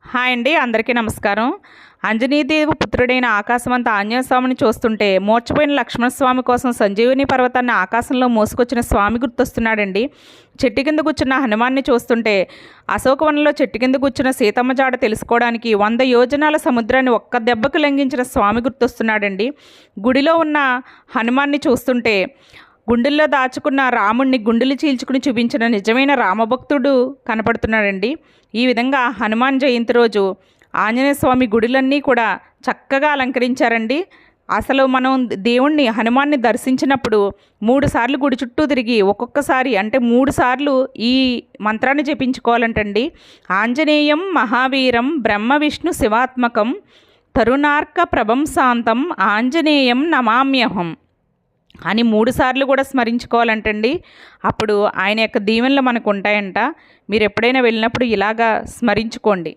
Hi అండి, అందరికీ నమస్కారం. ఆంజనేయదేవి పుత్రుడైన ఆకాశవంత ఆంజనేయస్వామిని చూస్తుంటే మూర్ఛపోయిన లక్ష్మణస్వామి కోసం సంజీవిని పర్వతాన్ని ఆకాశంలో మోసుకొచ్చిన స్వామి గుర్తొస్తున్నాడండి. చెట్టు కింద కూర్చున్న హనుమాన్ని చూస్తుంటే అశోకవనంలో చెట్టు కింద కూర్చున్న సీతమ్మ జాడ తెలుసుకోవడానికి 100 యోజనాల సముద్రాన్ని ఒక్క దెబ్బకు లంఘించిన స్వామి గుర్తొస్తున్నాడండి. గుడిలో ఉన్న హనుమాన్ని చూస్తుంటే గుండెల్లో దాచుకున్న రాముణ్ణి గుండెలు చీల్చుకుని చూపించిన నిజమైన రామభక్తుడు కనపడుతున్నాడండి. ఈ విధంగా హనుమాన్ జయంతి రోజు ఆంజనేయ స్వామి గుడులన్నీ కూడా చక్కగా అలంకరించారండి. అసలు మనం దేవుణ్ణి హనుమాన్ని దర్శించినప్పుడు 3 సార్లు గుడి చుట్టూ తిరిగి ఒక్కొక్కసారి అంటే 3 సార్లు ఈ మంత్రాన్ని జపించుకోవాలంటండి. ఆంజనేయం మహావీరం బ్రహ్మ విష్ణు శివాత్మకం తరుణార్క ప్రభం శాంతం ఆంజనేయం నమామ్యహం అని 3 సార్లు కూడా స్మరించుకోవాలంటండి. అప్పుడు ఆయన యొక్క దీవెనలు మనకు ఉంటాయంట. మీరు ఎప్పుడైనా వెళ్ళినప్పుడు ఇలాగా స్మరించుకోండి.